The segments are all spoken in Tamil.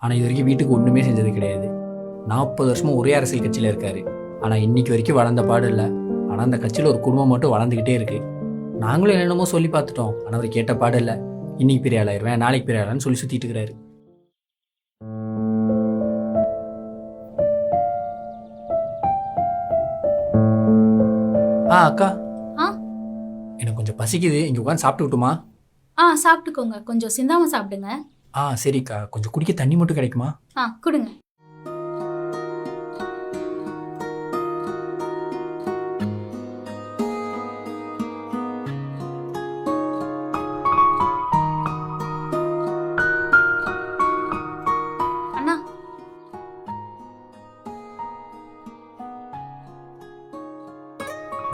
ஆனால் இது வரைக்கும் வீட்டுக்கு ஒன்றுமே செஞ்சது கிடையாது. 40 வருஷமாக ஒரே அரசியல் கட்சியில் இருக்காரு. ஆனால் இன்னைக்கு வரைக்கும் வளர்ந்த பாடு இல்லை. ஆனால் அந்த கட்சியில் ஒரு குடும்பம் மட்டும் வளர்ந்துக்கிட்டே இருக்கு. நாங்களும் என்னென்னமோ சொல்லி பார்த்துட்டோம், ஆனால் அவர் கேட்ட பாடு இல்லை. இன்னைக்கு பெரிய ஆளாயிருவேன், நாளைக்கு பெரிய ஆளான்னு சொல்லி சுற்றிட்டு இருக்கிறாரு. அக்கா, ஆ எனக்கு கொஞ்சம் பசிக்குது, இங்கே உட்காந்து சாப்பிட்டுக்கிட்டுமா? சாப்பிட்டுக்கோங்க, கொஞ்சம் சிந்தாம சாப்பிடுங்க. சரிக்கா, கொஞ்சம் குடிக்க தண்ணி மட்டும் கிடைக்குமா? கொடுங்க. அண்ணா,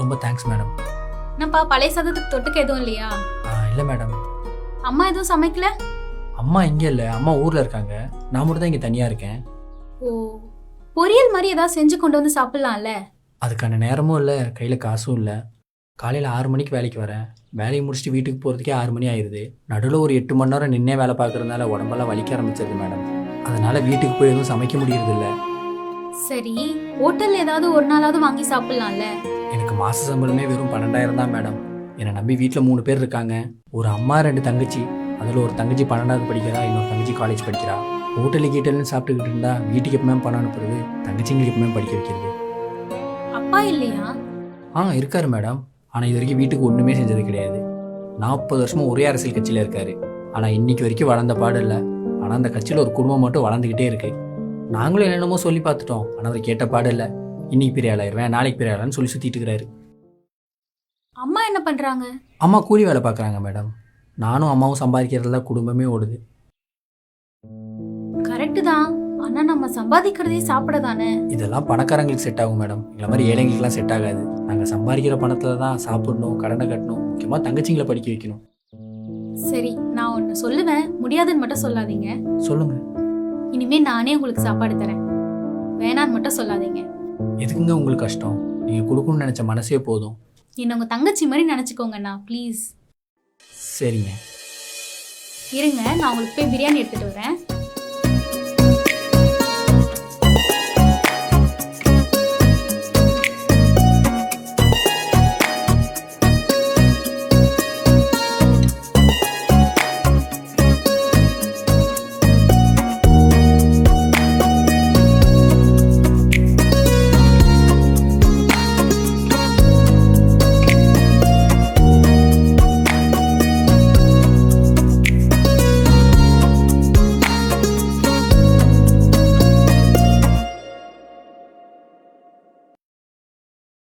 ரொம்ப தேங்க்ஸ் மேடம். என்னப்பா பழைய சாதத்துக்கு தொட்டுக்க எதுவும் இல்லையா? இல்லை மேடம். அம்மா எதுவும் சமைக்கல? அம்மா இங்கே இல்லை, அம்மா ஊரில் இருக்காங்க. நான் மட்டும் தான் இங்கே தனியாக இருக்கேன். ஓ, பொரியல் மாதிரி ஏதாவது செஞ்சு கொண்டு வந்து சாப்பிடலாம்ல? அதுக்கான நேரமும் இல்லை, கையில் காசும் இல்லை. காலையில் 6 மணிக்கு வேலைக்கு வரேன். வேலையை முடிச்சுட்டு வீட்டுக்கு போகிறதுக்கே 6 மணி ஆயிடுது. நடுவில் ஒரு 8 மணி நேரம் நின்னே வேலை பார்க்குறதுனால உடம்பெல்லாம் வலிக்க ஆரம்பிச்சிருது மேடம். அதனால் வீட்டுக்கு போய் எதுவும் சமைக்க முடியறதில்ல. சரி, ஹோட்டல்ல ஏதாவது ஒரு நாளாவது வாங்கி சாப்பிடலாம்ல? எனக்கு மாத சம்பளமே வெறும் 12,000 தான் மேடம். என்னை நம்பி வீட்டில் 3 பேர் இருக்காங்க. ஒரு அம்மா 2 தங்கச்சி. அதில் ஒரு தங்கச்சி 12வது படிக்கிறா, இன்னொரு தங்கச்சி காலேஜ் படிக்கிறா. ஹோட்டலுன்னு சாப்பிட்டுக்கிட்டு இருந்தா வீட்டுக்கு எப்பவுமே பணம் அனுப்புறது, தங்கச்சிங்களுக்கு எப்பவுமே படிக்க வைக்கிறது. அப்பா இல்லையா? இருக்காரு மேடம். ஆனால் இது வரைக்கும் வீட்டுக்கு ஒன்றுமே செஞ்சது கிடையாது. 40 வருஷமாக ஒரே அரசியல் கட்சியில் இருக்காரு. ஆனால் இன்னைக்கு வரைக்கும் வளர்ந்த பாடு இல்லை. ஆனால் அந்த கட்சியில் ஒரு குடும்பம் மட்டும் வளர்ந்துக்கிட்டே இருக்கு. நாங்களும் என்னென்னமோ சொல்லி பார்த்துட்டோம், ஆனால் அவர் கேட்ட பாடு இல்லை. இன்னைக்கு பெரிய ஆளாயிருவேன், நாளைக்கு பெரிய ஆளான்னு சொல்லி சுற்றிட்டு இருக்கிறாரு. அம்மா என்ன பண்றாங்க? அம்மா கூலி வேலை பார்க்குறாங்க மேடம். நானும் அம்மாவும் சம்பாதிக்கிறதுல குடும்பமே ஓடுது. கரெக்டு தான், ஆனா நம்ம சம்பாதிக்கிறதே சாப்பிட தானே. இதெல்லாம் பணக்காரங்களுக்கு செட் ஆகும் மேடம், இந்த மாதிரி ஏழைங்களுக்குலாம் செட் ஆகாது. நாங்கள் சம்பாதிக்கிற பணத்தில் தான் சாப்பிடணும், கடனை கட்டணும், முக்கியமாக தங்கச்சிங்களை படிக்க வைக்கணும். சரி, நான் ஒன்று சொல்லுவேன், முடியாதுன்னு மட்டும் சொல்லாதீங்க. சொல்லுங்க. இனிமே நானே உங்களுக்கு சாப்பாடு தரேன், வேணான்னு மட்டும் சொல்லாதீங்க. எதுக்குங்க உங்களுக்கு கஷ்டம்? நீங்கள் கொடுக்கணும்னு நினச்ச மனசே போதும். என்ன உங்க தங்கச்சி மாதிரி நினச்சிக்கோங்கண்ணா, ப்ளீஸ். சரிங்க. இருங்க, நான் உங்களுக்கு போய் பிரியாணி எடுத்துட்டு வரேன்.